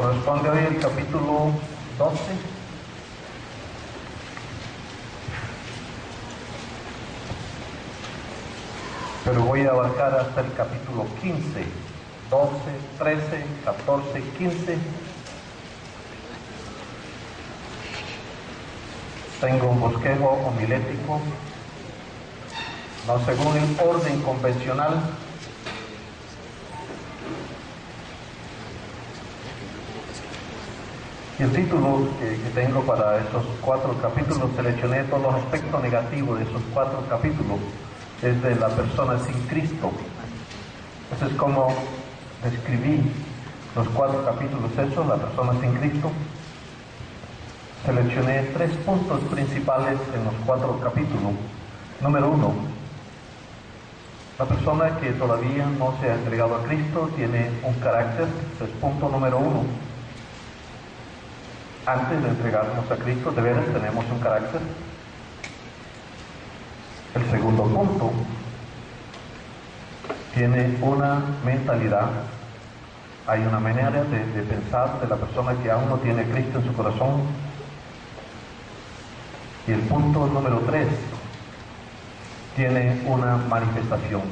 corresponde hoy el capítulo 12. Pero voy a abarcar hasta el capítulo 15, 12, 13, 14, 15. Tengo un bosquejo homilético, no según el orden convencional. Y el título que tengo para estos 4 capítulos, seleccioné todos los aspectos negativos de esos 4 capítulos, es de la persona sin Cristo. Eso es como describí los 4 capítulos, eso, la persona sin Cristo. Seleccioné 3 puntos principales en los 4 capítulos. Número 1, la persona que todavía no se ha entregado a Cristo tiene un carácter. Ese es punto número 1. Antes de entregarnos a Cristo, de veras tenemos un carácter. El segundo punto, tiene una mentalidad. Hay una manera de pensar de la persona que aún no tiene a Cristo en su corazón. Y el punto número 3, tiene una manifestación.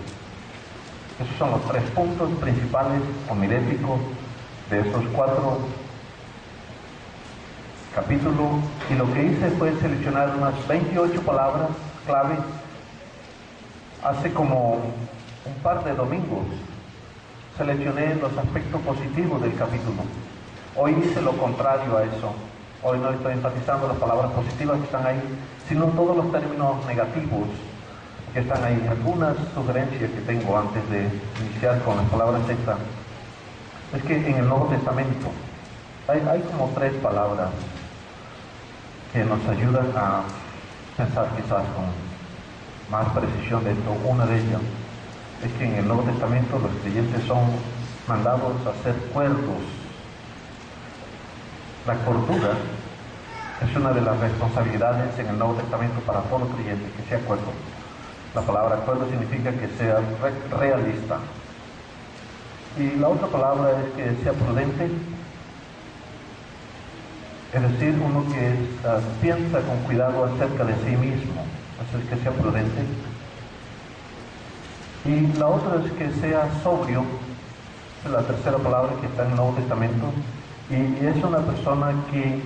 Esos son los 3 puntos principales homiléticos de estos 4 capítulos. Y lo que hice fue seleccionar unas 28 palabras claves. Hace como un par de domingos seleccioné los aspectos positivos del capítulo. Hoy hice lo contrario a eso. Hoy no estoy enfatizando las palabras positivas que están ahí, sino todos los términos negativos que están ahí. Algunas sugerencias que tengo antes de iniciar con las palabras estas es que en el Nuevo Testamento hay como 3 palabras que nos ayudan a pensar quizás con más precisión de esto. Una de ellas es que en el Nuevo Testamento los creyentes son mandados a ser cuerdos. La cordura es una de las responsabilidades en el Nuevo Testamento para todo creyente, que sea cuerdo. La palabra cuerdo significa que sea realista. Y la otra palabra es que sea prudente, es decir, uno que piensa con cuidado acerca de sí mismo, así es que sea prudente. Y la otra es que sea sobrio, es la tercera palabra que está en el Nuevo Testamento, y es una persona que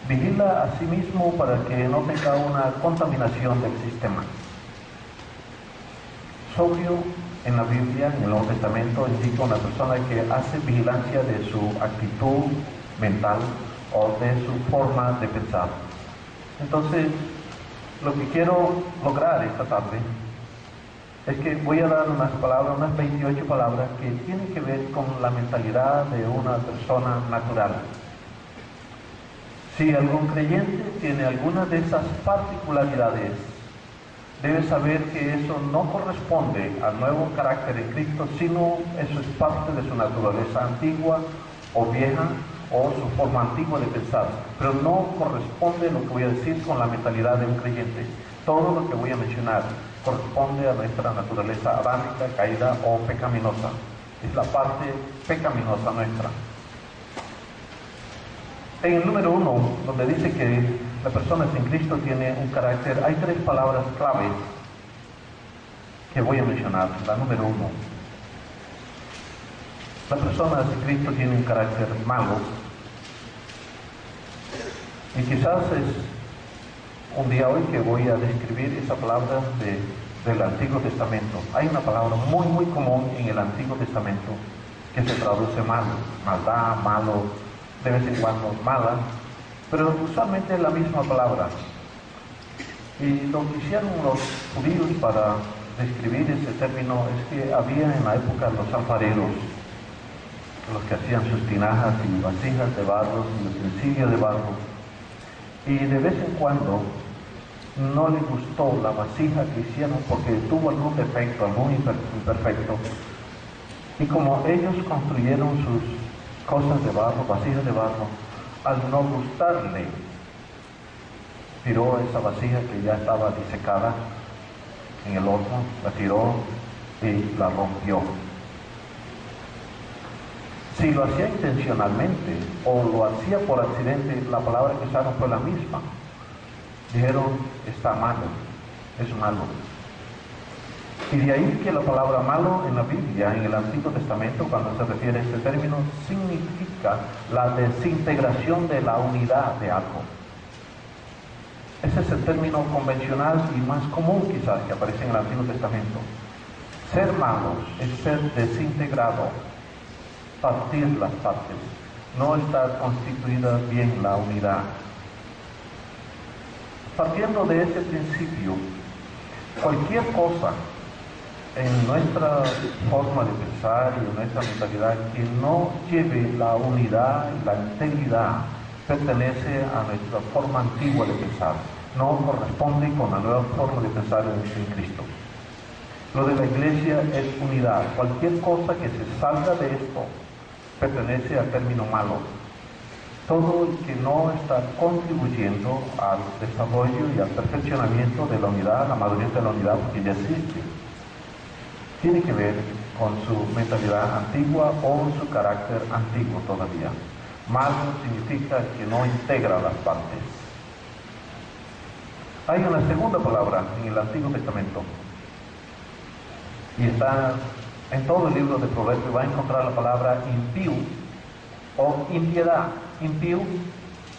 vigila a sí mismo para que no tenga una contaminación del sistema. Sobrio en la Biblia, en el Nuevo Testamento, indica una persona que hace vigilancia de su actitud mental o de su forma de pensar. Entonces, lo que quiero lograr esta tarde es que voy a dar unas palabras, unas 28 palabras que tienen que ver con la mentalidad de una persona natural. Si algún creyente tiene alguna de esas particularidades, debe saber que eso no corresponde al nuevo carácter de Cristo, sino eso es parte de su naturaleza antigua o vieja o su forma antigua de pensar, pero no corresponde lo que voy a decir con la mentalidad de un creyente. Todo lo que voy a mencionar corresponde a nuestra naturaleza adámica, caída o pecaminosa. Es la parte pecaminosa nuestra. En el número 1, donde dice que la persona sin Cristo tiene un carácter, hay 3 palabras claves que voy a mencionar. La número 1, la persona sin Cristo tiene un carácter malo. Y quizás es un día hoy que voy a describir esa palabra del Antiguo Testamento. Hay una palabra muy, muy común en el Antiguo Testamento que se traduce malo, maldad, malo, de vez en cuando mala, pero usualmente es la misma palabra. Y lo que hicieron los judíos para describir ese término es que había en la época los alfareros, los que hacían sus tinajas y vasijas de barro y utensilios de barro. Y de vez en cuando no les gustó la vasija que hicieron porque tuvo algún defecto, algún imperfecto. Y como ellos construyeron sus cosas de barro, vasijas de barro, al no gustarle, tiró esa vasija que ya estaba disecada en el horno, la tiró y la rompió. Si lo hacía intencionalmente o lo hacía por accidente, la palabra que usaron fue la misma. Dijeron, está malo, es malo. Y de ahí que la palabra malo en la Biblia, en el Antiguo Testamento, cuando se refiere a este término, significa la desintegración de la unidad de algo. Ese es el término convencional y más común quizás que aparece en el Antiguo Testamento. Ser malo es ser desintegrado, partir las partes, no estar constituida bien la unidad. Partiendo de ese principio, cualquier cosa en nuestra forma de pensar y en nuestra mentalidad que no lleve la unidad y la integridad pertenece a nuestra forma antigua de pensar, no corresponde con la nueva forma de pensar en Cristo. Lo de la iglesia es unidad. Cualquier cosa que se salga de esto pertenece al término malo. Todo el que no está contribuyendo al desarrollo y al perfeccionamiento de la unidad, la madurez de la unidad, porque ya existe, tiene que ver con su mentalidad antigua o su carácter antiguo todavía. Malo significa que no integra las partes. Hay una segunda palabra en el Antiguo Testamento y está en todo el libro de Proverbios. Va a encontrar la palabra impío o impiedad. Impío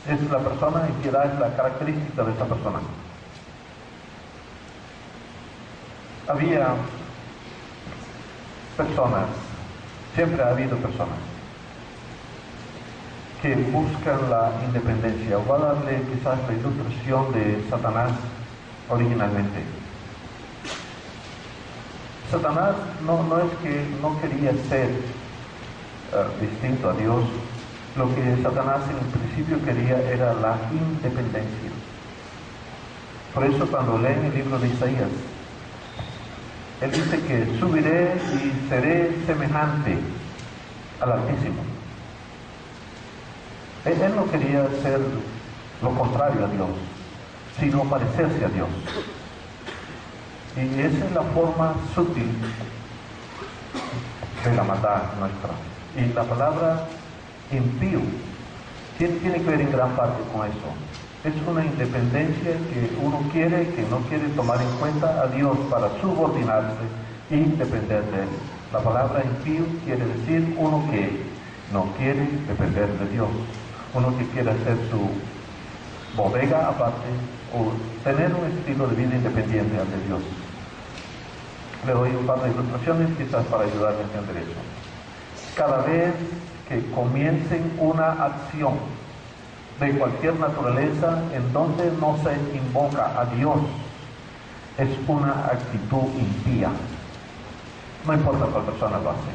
es la persona, impiedad es la característica de esta persona. Había personas, siempre ha habido personas que buscan la independencia. Voy a darle quizás la ilustración de Satanás originalmente. Satanás no es que no quería ser distinto a Dios. Lo que Satanás en el principio quería era la independencia. Por eso cuando leen el libro de Isaías, él dice que subiré y seré semejante al Altísimo. Él no quería ser lo contrario a Dios, sino parecerse a Dios. Y esa es la forma sutil de la maldad nuestra. Y la palabra impío tiene que ver en gran parte con eso. Es una independencia que uno quiere, que no quiere tomar en cuenta a Dios para subordinarse y depender de Él. La palabra impío quiere decir uno que no quiere depender de Dios, uno que quiere hacer su bodega aparte o tener un estilo de vida independiente ante Dios. Le doy un par de ilustraciones quizás para ayudarle a entender eso. Cada vez que comiencen una acción de cualquier naturaleza en donde no se invoca a Dios, es una actitud impía. No importa cuál persona lo hace.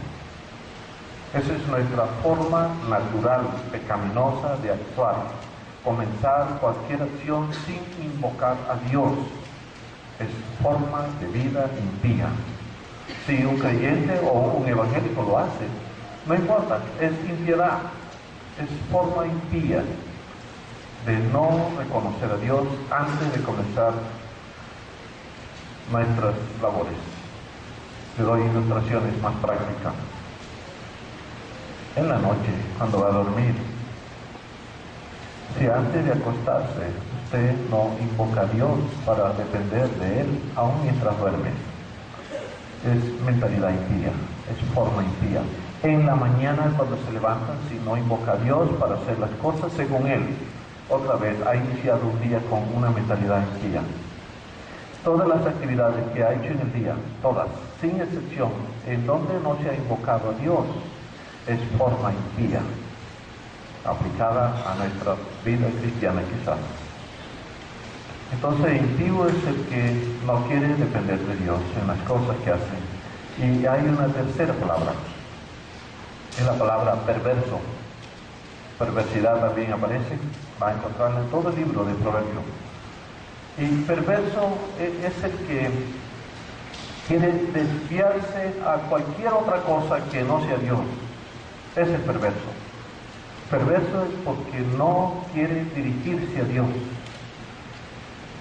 Esa es nuestra forma natural, pecaminosa de actuar. Comenzar cualquier acción sin invocar a Dios es forma de vida impía. Si un creyente o un evangélico lo hace, no importa, es impiedad, es forma impía de no reconocer a Dios antes de comenzar nuestras labores. Le doy ilustraciones más prácticas. En la noche, cuando va a dormir, si antes de acostarse usted no invoca a Dios para depender de Él, aún mientras duerme, es mentalidad impía, es forma impía. En la mañana cuando se levantan, si no invoca a Dios para hacer las cosas según Él, otra vez ha iniciado un día con una mentalidad impía. Todas las actividades que ha hecho en el día, todas, sin excepción, en donde no se ha invocado a Dios, es forma impía, aplicada a nuestra vida cristiana quizás. Entonces, impío es el que no quiere depender de Dios en las cosas que hace. Y hay una tercera palabra, es la palabra perverso. Perversidad también aparece, va a encontrarla en todo el libro de Proverbios. Y perverso es el que quiere desviarse a cualquier otra cosa que no sea Dios. Ese es perverso. Perverso es porque no quiere dirigirse a Dios.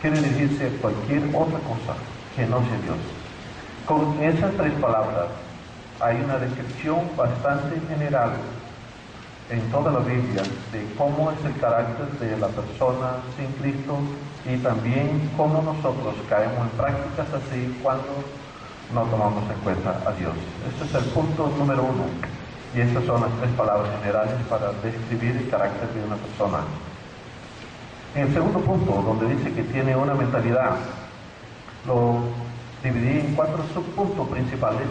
Quiere dirigirse a cualquier otra cosa que no sea Dios. Con esas tres palabras hay una descripción bastante general en toda la Biblia de cómo es el carácter de la persona sin Cristo y también cómo nosotros caemos en prácticas así cuando no tomamos en cuenta a Dios. Este es el punto número 1 y estas son las 3 palabras generales para describir el carácter de una persona. En el segundo punto, donde dice que tiene una mentalidad, lo dividí en 4 subpuntos principales.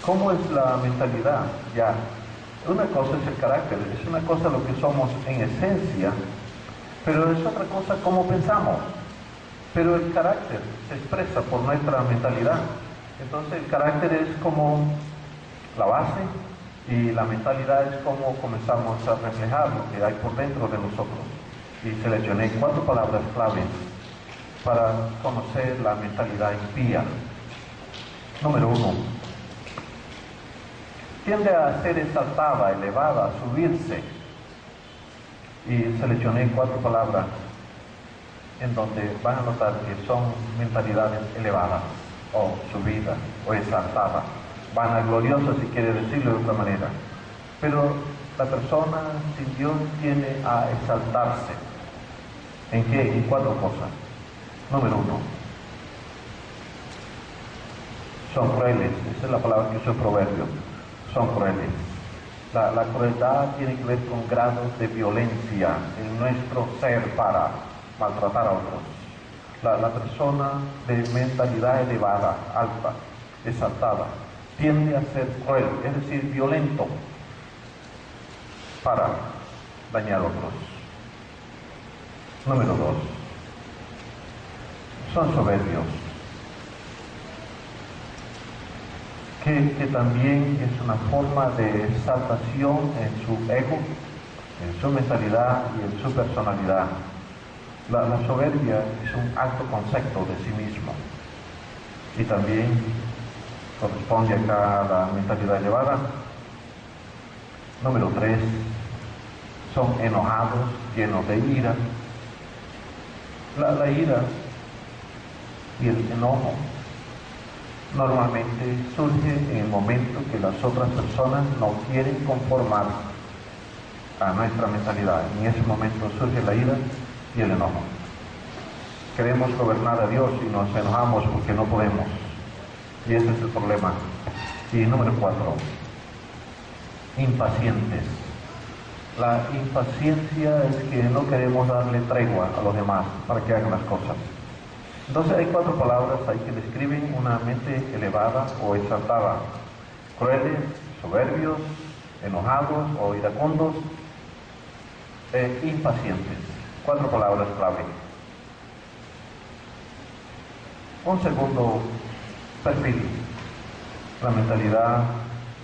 ¿Cómo es la mentalidad? Ya, una cosa es el carácter, es una cosa lo que somos en esencia, pero es otra cosa cómo pensamos. Pero el carácter se expresa por nuestra mentalidad. Entonces el carácter es como la base y la mentalidad es como comenzamos a reflejar lo que hay por dentro de nosotros. Y seleccioné 4 palabras claves para conocer la mentalidad impía. Número 1. Tiende a ser exaltada, elevada, a subirse. Y seleccioné 4 palabras en donde van a notar que son mentalidades elevadas, o subidas, o exaltadas, vanagloriosas si quiere decirlo de otra manera. Pero la persona sin Dios tiende a exaltarse. ¿En qué? En 4 cosas. Número 1. Son crueles, esa es la palabra que usa el proverbio. Son crueles. La crueldad tiene que ver con grados de violencia en nuestro ser para maltratar a otros. La persona de mentalidad elevada, alta, exaltada, tiende a ser cruel, es decir, violento, para dañar a otros. Número 2. Son soberbios. Que también es una forma de exaltación en su ego, en su mentalidad y en su personalidad. La soberbia es un alto concepto de sí mismo y también corresponde acá a la mentalidad elevada. Número 3. Son enojados, llenos de ira. La ira y el enojo normalmente surge en el momento que las otras personas no quieren conformar a nuestra mentalidad. En ese momento surge la ira y el enojo. Queremos gobernar a Dios y nos enojamos porque no podemos. Y ese es el problema. Y número 4. Impacientes. La impaciencia es que no queremos darle tregua a los demás para que hagan las cosas. Entonces hay 4 palabras ahí que describen una mente elevada o exaltada. Crueles, soberbios, enojados o iracundos, impacientes. 4 palabras clave. Un segundo perfil. La mentalidad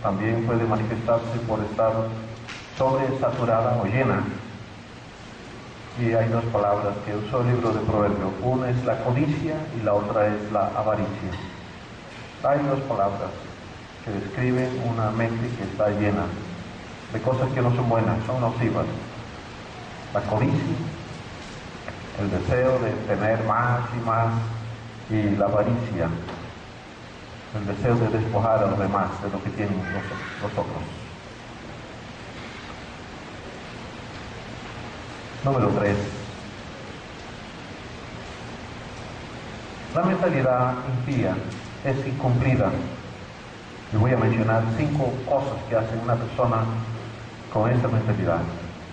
también puede manifestarse por estar sobresaturada o llena. Y hay 2 palabras que usó el libro de Proverbios. Una es la codicia y la otra es la avaricia. Hay 2 palabras que describen una mente que está llena de cosas que no son buenas, son nocivas. La codicia, el deseo de tener más y más, y la avaricia, el deseo de despojar a los demás de lo que tienen los otros. Número 3. La mentalidad impía es incumplida. Y voy a mencionar 5 cosas que hace una persona con esta mentalidad,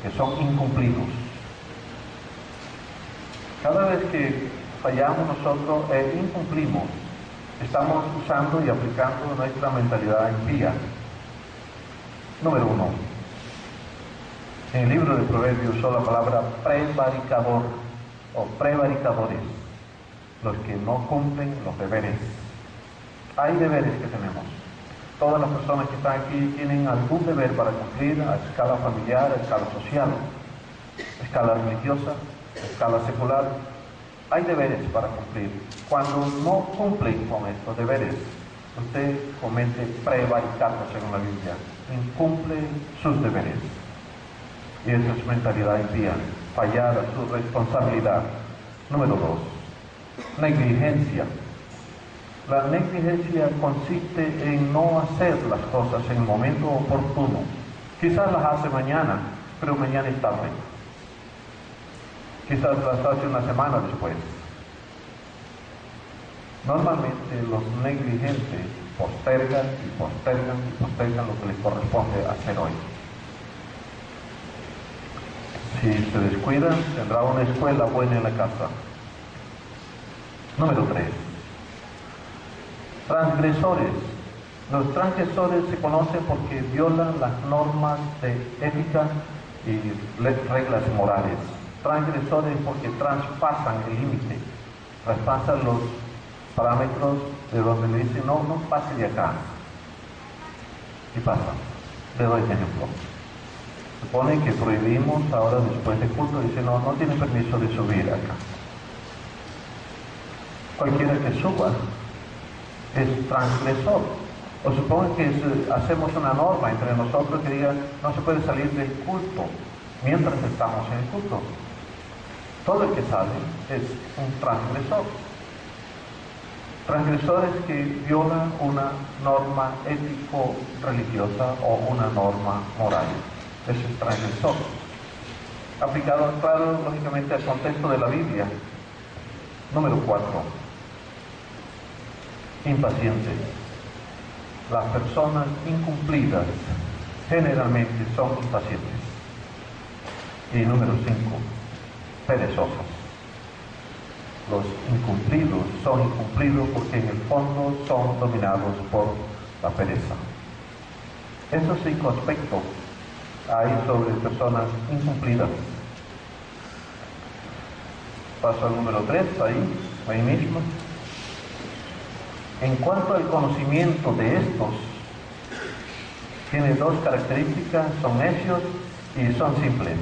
que son incumplidos. Cada vez que fallamos nosotros e incumplimos, estamos usando y aplicando nuestra mentalidad impía. Número 1. En el libro de Proverbios usó la palabra prevaricador o prevaricadores, los que no cumplen los deberes. Hay deberes que tenemos. Todas las personas que están aquí tienen algún deber para cumplir a escala familiar, a escala social, a escala religiosa, a escala secular. Hay deberes para cumplir. Cuando no cumplen con estos deberes, usted comete prevaricando según la Biblia, incumple sus deberes. Y esa es mentalidad impía, fallar a su responsabilidad. Número 2, negligencia. La negligencia consiste en no hacer las cosas en el momento oportuno. Quizás las hace mañana, pero mañana es tarde. Quizás las hace una semana después. Normalmente los negligentes postergan y postergan y postergan lo que les corresponde hacer hoy. Si se descuidan, tendrá una escuela buena en la casa. Número 3. Transgresores. Los transgresores se conocen porque violan las normas de ética y reglas morales. Transgresores porque traspasan el límite, traspasan los parámetros de donde le dicen no pase de acá. Y pasa. Le doy ejemplo. Supone que prohibimos ahora después de culto, dice no tiene permiso de subir acá. Cualquiera que suba es transgresor. O supongo que hacemos una norma entre nosotros que diga no se puede salir del culto mientras estamos en el culto. Todo el que sale es un transgresor. Transgresores que violan una norma ético-religiosa o una norma moral. Ese es transgresor. Aplicado, claro, lógicamente al contexto de la Biblia. Número 4. Impacientes. Las personas incumplidas generalmente son impacientes. Y número 5. Perezosas. Los incumplidos son incumplidos porque en el fondo son dominados por la pereza. Esos 5 aspectos hay sobre personas incumplidas. Paso al número 3, ahí mismo. En cuanto al conocimiento de estos, tiene 2 características: son necios y son simples.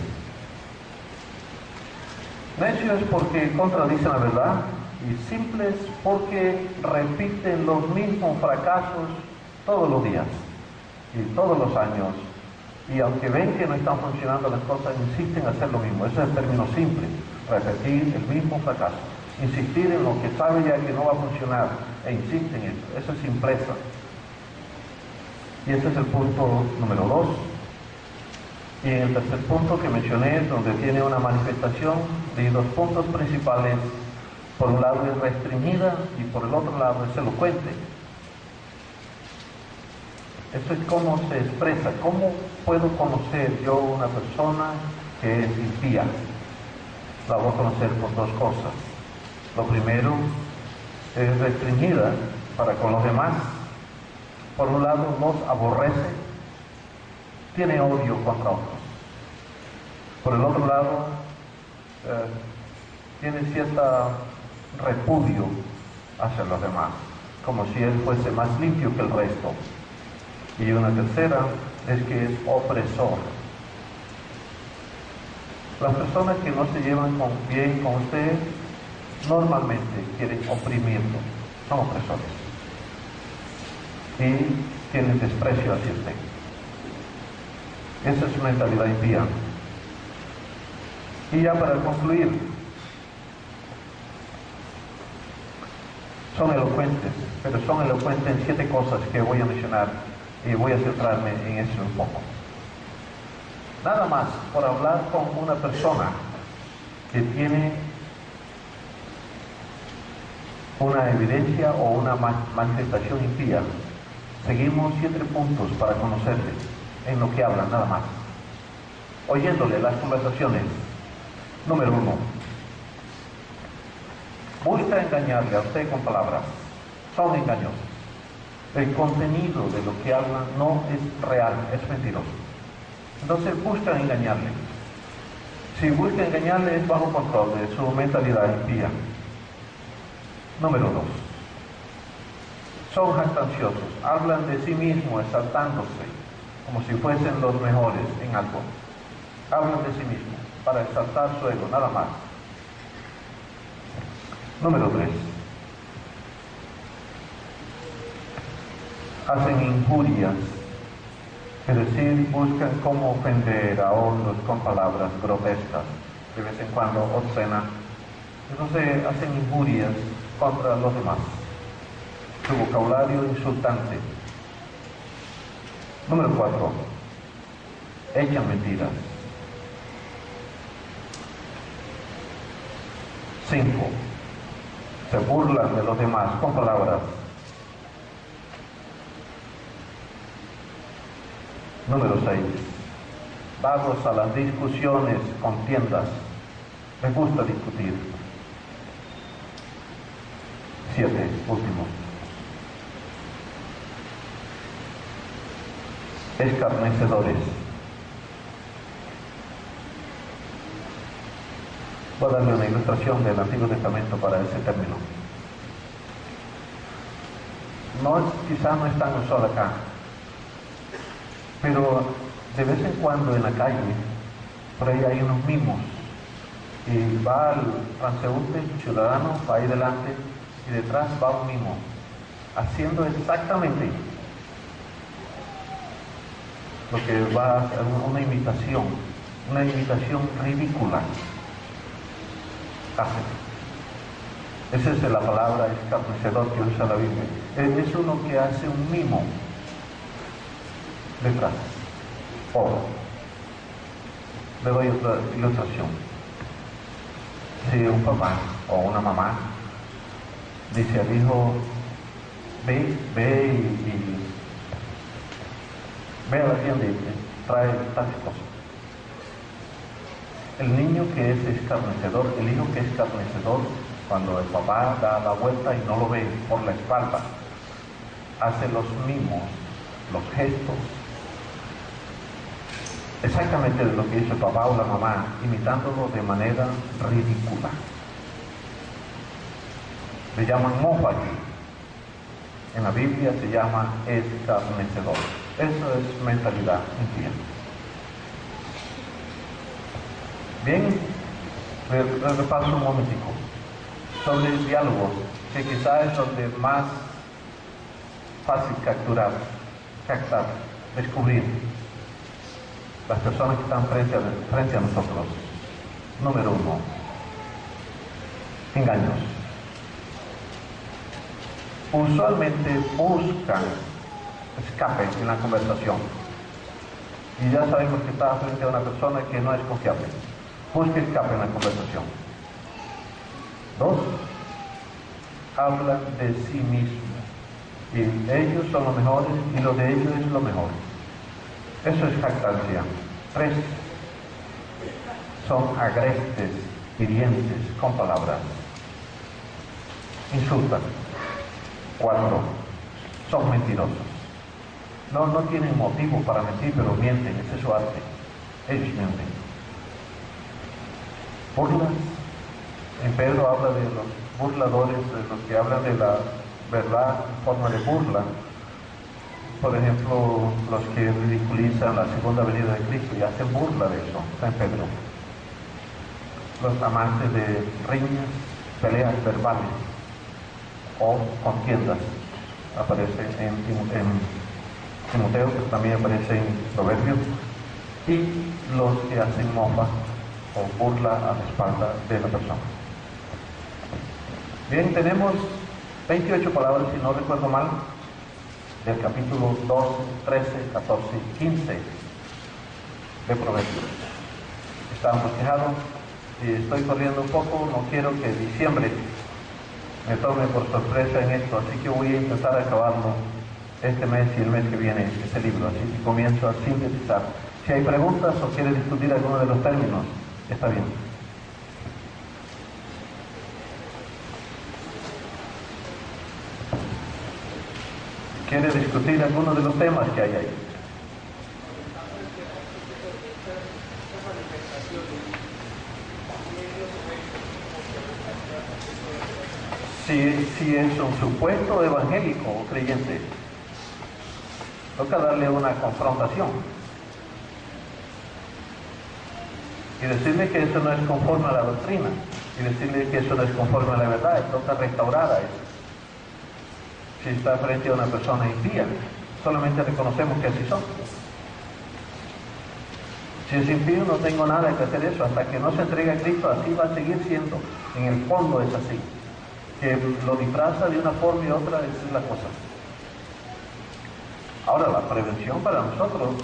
Necios porque contradicen la verdad y simples porque repiten los mismos fracasos todos los días y todos los años, y aunque ven que no están funcionando las cosas, insisten en hacer lo mismo. Ese es el término simple: repetir el mismo fracaso, insistir en lo que sabe ya que no va a funcionar e insisten en eso. Eso es simpleza. Y ese es el punto número 2. Y en el tercer punto que mencioné, donde tiene una manifestación de 2 puntos principales: por un lado es restringida y por el otro lado es elocuente. Eso es cómo se expresa. ¿Cómo puedo conocer yo una persona que es impía? La voy a conocer por 2 cosas. Lo primero, es restringida para con los demás. Por un lado, los aborrece, tiene odio contra otros. Por el otro lado, tiene cierto repudio hacia los demás, como si él fuese más limpio que el resto. Y una tercera es que es opresor. Las personas que no se llevan bien con usted normalmente quieren oprimirlo, son opresores y tienen desprecio hacia usted. Esa es su mentalidad impía. Y ya para concluir, son elocuentes, pero son elocuentes en 7 cosas que voy a mencionar y voy a centrarme en eso un poco. Nada más por hablar con una persona que tiene una evidencia o una manifestación impía, seguimos 7 puntos para conocerle en lo que hablan, nada más. Oyéndole las conversaciones. Número 1. Busca engañarle a usted con palabras. Son engañosos. El contenido de lo que hablan no es real, es mentiroso. Entonces buscan engañarle. Si busca engañarle es bajo control de su mentalidad impía. Número 2. Son jactanciosos, hablan de sí mismos exaltándose, como si fuesen los mejores en algo. Hablan de sí mismos para exaltar su ego, nada más. Número 3. Hacen injurias, es decir, buscan cómo ofender a otros con palabras grotescas, de vez en cuando obscenas. Entonces hacen injurias contra los demás. su vocabulario insultante. Número 4. Echan mentiras. 5. Se burlan de los demás con palabras. Número 6. Dados a las discusiones, contiendas. Les gusta discutir. 7. Último. Escarnecedores. Voy a darle una ilustración del Antiguo Testamento para ese término. Quizás no es tan usual acá, pero de vez en cuando en la calle, por ahí hay unos mimos, y va el transeúnte, ciudadano, va ahí delante, y detrás va un mimo, haciendo exactamente lo que va a hacer una imitación ridícula. Esa es la palabra escarnecedor que usa la Biblia. Es uno que hace un mimo detrás. Le doy otra ilustración. Si un papá o una mamá dice al hijo, ve a la tienda y trae tales cosas. El niño que es escarnecedor, el hijo que es escarnecedor, cuando el papá da la vuelta y no lo ve por la espalda, hace los mimos, los gestos, exactamente de lo que hizo el papá o la mamá, imitándolo de manera ridícula. Le llaman mofa aquí. En la Biblia se llama escarnecedor. Eso es mentalidad impía. Bien, repaso un momentico sobre el diálogo, que quizás es donde más fácil captar, descubrir las personas que están frente a nosotros. Número 1. Engaños. Usualmente buscan escape en la conversación. Y ya sabemos que está frente a una persona que no es confiable. Busca escape en la conversación. 2. Hablan de sí mismos. Y ellos son los mejores y lo de ellos es lo mejor. Eso es jactancia. 3. Son agrestes, hirientes, con palabras. Insultan. 4. Son mentirosos. No tienen motivo para mentir, pero mienten. Ese es su arte. Ellos mienten. Burlas. En Pedro habla de los burladores, de los que hablan de la verdad en forma de burla. Por ejemplo, los que ridiculizan la segunda venida de Cristo y hacen burla de eso, está en Pedro. Los amantes de riñas, peleas verbales o contiendas, aparece en Timoteo, que también aparece en Proverbios, y los que hacen mofa o burla a la espalda de la persona. Bien, tenemos 28 palabras, si no recuerdo mal, del capítulo 12, 13, 14 y 15 de Proverbios. Estamos quejados y estoy corriendo un poco, no quiero que diciembre me tome por sorpresa en esto, así que voy a intentar acabarlo este mes y el mes que viene, este libro, así que comienzo a sintetizar. Si hay preguntas o quiere discutir alguno de los términos, está bien. ¿Quiere discutir alguno de los temas que hay ahí? Si es un supuesto evangélico o creyente, toca darle una confrontación y decirle que eso no es conforme a la doctrina y decirle que eso no es conforme a la verdad. Toca restaurar a eso. Si está frente a una persona impía, solamente reconocemos que así son. Si es impío, no tengo nada que hacer eso. Hasta que no se entregue a Cristo, así va a seguir siendo. En el fondo es así. que lo disfraza de una forma y otra, esa es la cosa. Ahora, la prevención para nosotros